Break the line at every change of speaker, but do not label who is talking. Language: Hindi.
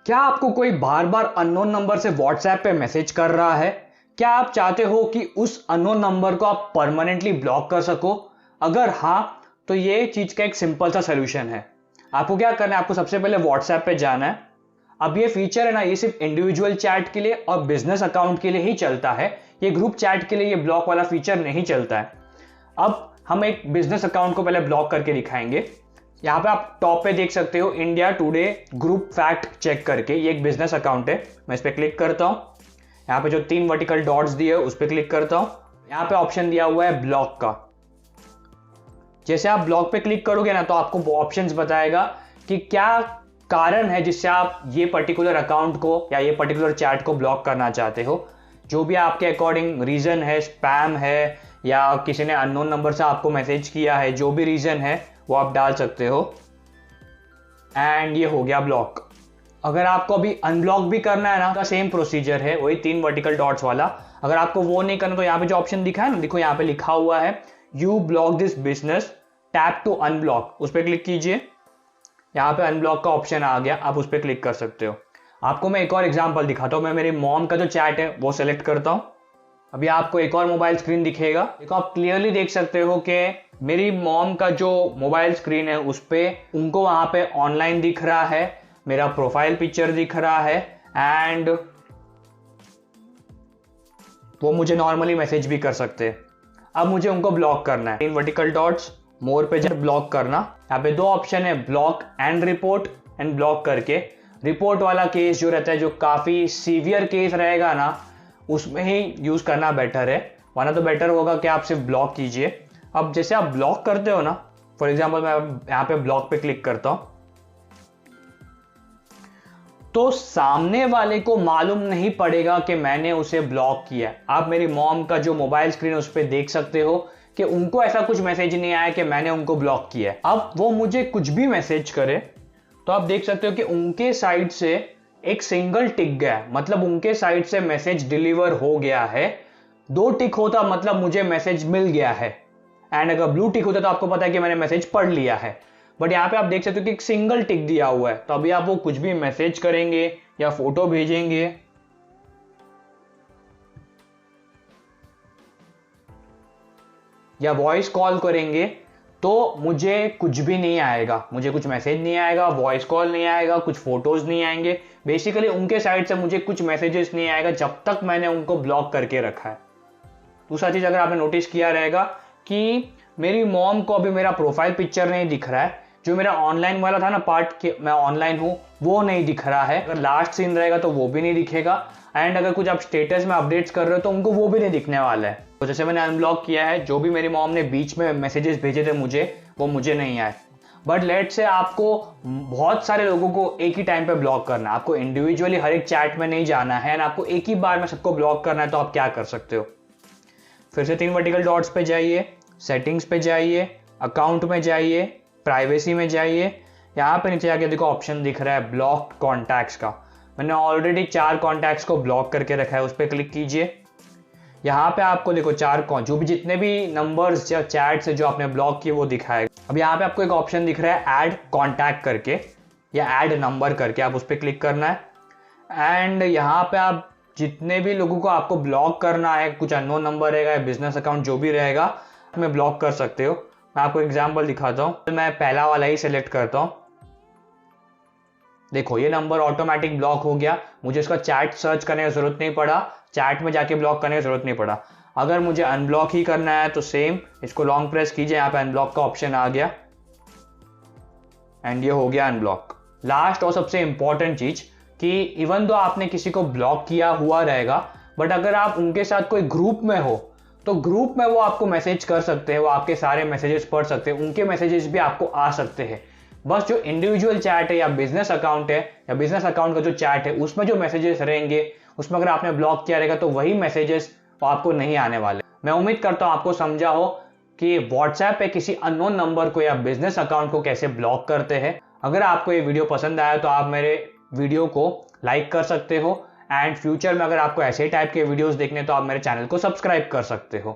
क्या आपको कोई बार बार अननोन नंबर से व्हाट्सएप पे मैसेज कर रहा है? क्या आप चाहते हो कि उस अननोन नंबर को आप परमानेंटली ब्लॉक कर सको? अगर हाँ, तो ये चीज का एक सिंपल सा सोल्यूशन है। आपको क्या करना है, आपको सबसे पहले व्हाट्सएप पे जाना है। अब ये फीचर है ना, ये सिर्फ इंडिविजुअल चैट के लिए और बिजनेस अकाउंट के लिए ही चलता है। ये ग्रुप चैट के लिए ये ब्लॉक वाला फीचर नहीं चलता है। अब हम एक बिजनेस अकाउंट को पहले ब्लॉक करके दिखाएंगे। यहाँ पे आप टॉप पे देख सकते हो India Today group fact check करके, ये एक बिजनेस अकाउंट है। मैं इस पर क्लिक करता हूँ। यहाँ पे जो 3 वर्टिकल डॉट्स दिए उस पर क्लिक करता हूँ। यहाँ पे ऑप्शन दिया हुआ है ब्लॉक का। जैसे आप ब्लॉक पे क्लिक करोगे ना, तो आपको ऑप्शंस बताएगा कि क्या कारण है जिससे आप ये पर्टिकुलर अकाउंट को या ये पर्टिकुलर चैट को ब्लॉक करना चाहते हो। जो भी आपके अकॉर्डिंग रीजन है, स्पैम है या किसी ने अननोन नंबर से आपको मैसेज किया है, जो भी रीजन है वो आप डाल सकते हो। एंड ये हो गया ब्लॉक। अगर आपको अभी अनब्लॉक भी करना है ना, का सेम प्रोसीजर है, वही 3 वर्टिकल डॉट्स वाला। अगर आपको वो नहीं करना तो यहाँ पे जो ऑप्शन दिखा है ना, देखो यहाँ पे लिखा हुआ है you block this business, tap to unblock, उस पर क्लिक कीजिए। यहाँ पे अनब्लॉक का ऑप्शन आ गया, आप उस पर क्लिक कर सकते हो। आपको मैं एक और एग्जाम्पल दिखाता हूँ। मैं मेरी मॉम का जो चैट है वो सेलेक्ट करता हूँ। अभी आपको एक और मोबाइल स्क्रीन दिखेगा। देखो आप क्लियरली देख सकते हो कि मेरी मॉम का जो मोबाइल स्क्रीन है उस पे उनको वहां पे ऑनलाइन दिख रहा है, मेरा प्रोफाइल पिक्चर दिख रहा है एंड वो मुझे नॉर्मली मैसेज भी कर सकते हैं। अब मुझे उनको ब्लॉक करना है। 3 वर्टिकल डॉट्स, मोर पे जब ब्लॉक करना, यहाँ पे 2 ऑप्शन है, block and report. And block करके रिपोर्ट वाला केस जो रहता है, जो काफी सीवियर केस रहेगा ना, उसमें ही यूज करना बेटर है। वरना तो बेटर होगा कि आप सिर्फ ब्लॉक कीजिए। अब जैसे आप ब्लॉक करते हो ना, फॉर एग्जांपल मैं यहाँ पे ब्लॉक पे क्लिक करता हूं, तो सामने वाले को मालूम नहीं पड़ेगा कि मैंने उसे ब्लॉक किया। आप मेरी मॉम का जो मोबाइल स्क्रीन है उस पर देख सकते हो कि उनको ऐसा कुछ मैसेज नहीं आया कि मैंने उनको ब्लॉक किया है। अब वो मुझे कुछ भी मैसेज करे तो आप देख सकते हो कि उनके साइड से एक सिंगल टिक गया, मतलब उनके साइड से मैसेज डिलीवर हो गया है। 2 टिक होता मतलब मुझे मैसेज मिल गया है, एंड अगर ब्लू टिक होता तो आपको पता है कि मैंने मैसेज पढ़ लिया है। बट यहाँ पे आप देख सकते हो कि एक सिंगल टिक दिया हुआ है। तो अभी आप वो कुछ भी मैसेज करेंगे या फोटो भेजेंगे या वॉइस कॉल करेंगे तो मुझे कुछ भी नहीं आएगा, मुझे कुछ मैसेज नहीं आएगा, वॉइस कॉल नहीं आएगा, कुछ फोटोज नहीं आएंगे। बेसिकली उनके साइड से मुझे कुछ मैसेजेस नहीं आएगा जब तक मैंने उनको ब्लॉक करके रखा है। दूसरा चीज, अगर आपने नोटिस किया रहेगा कि मेरी मॉम को अभी मेरा प्रोफाइल पिक्चर नहीं दिख रहा है, जो मेरा ऑनलाइन वाला था ना पार्ट कि मैं ऑनलाइन हूं, वो नहीं दिख रहा है। अगर लास्ट सीन रहेगा तो वो भी नहीं दिखेगा, एंड अगर कुछ आप स्टेटस में अपडेट्स कर रहे हो तो उनको वो भी नहीं दिखने वाला है। तो जैसे मैंने अनब्लॉक किया है, जो भी मेरी मॉम ने बीच में मैसेजेस भेजे थे मुझे, वो मुझे नहीं आए। बट लेट से आपको बहुत सारे लोगों को एक ही टाइम पे ब्लॉक करना है, आपको इंडिविजुअली हर एक चैट में नहीं जाना है, आपको एक ही बार में सबको ब्लॉक करना है। तो आप क्या कर सकते हो, फिर से 3 वर्टिकल डॉट्स पे जाइए, सेटिंग्स पे जाइए, अकाउंट में जाइए, प्राइवेसी में जाइए। यहाँ पे नीचे आके देखो ऑप्शन दिख रहा है ब्लॉक कॉन्टैक्ट्स का। मैंने ऑलरेडी 4 कॉन्टैक्ट्स को ब्लॉक करके रखा है, उस पर क्लिक कीजिए। यहाँ पे आपको देखो 4 जो भी जितने भी नंबर्स या चैट्स है जो आपने ब्लॉक किए वो दिखाएगा। अब यहाँ पे आपको एक ऑप्शन दिख रहा है ऐड कॉन्टैक्ट करके या ऐड नंबर करके, आप उस पर क्लिक करना है। एंड यहाँ पे आप जितने भी लोगों को आपको ब्लॉक करना है, कुछ अननोन नंबर रहेगा या बिजनेस अकाउंट जो भी रहेगा, मैं ब्लॉक कर सकते हो। मैं आपको एग्जांपल दिखाता हूँ। मैं पहला वाला ही सिलेक्ट करता हूँ। देखो ये नंबर ऑटोमेटिक ब्लॉक हो गया, मुझे इसका चैट सर्च करने की जरूरत नहीं पड़ा, चैट में जाके ब्लॉक करने की जरूरत नहीं पड़ा। अगर मुझे अनब्लॉक ही करना है तो सेम इसको लॉन्ग प्रेस कीजिए, यहाँ पे अनब्लॉक का ऑप्शन आ गया एंड ये हो गया अनब्लॉक। लास्ट और सबसे इंपॉर्टेंट चीज कि इवन दो आपने किसी को ब्लॉक किया हुआ रहेगा, बट अगर आप उनके साथ कोई ग्रुप में हो तो ग्रुप में वो आपको मैसेज कर सकते हैं, वो आपके सारे मैसेजेस पढ़ सकते हैं, उनके मैसेजेस भी आपको आ सकते हैं। बस जो इंडिविजुअल चैट है या बिजनेस अकाउंट है या बिजनेस अकाउंट का जो चैट है उसमें जो मैसेजेस रहेंगे, उसमें अगर आपने ब्लॉक किया रहेगा तो वही मैसेजेस आपको नहीं आने वाले। मैं उम्मीद करता हूं आपको समझा हो कि व्हाट्सएप पे किसी अननोन नंबर को या बिजनेस अकाउंट को कैसे ब्लॉक करते हैं। अगर आपको ये वीडियो पसंद आया तो आप मेरे वीडियो को लाइक कर सकते हो, एंड फ्यूचर में अगर आपको ऐसे टाइप के वीडियोस देखने तो आप मेरे चैनल को सब्सक्राइब कर सकते हो।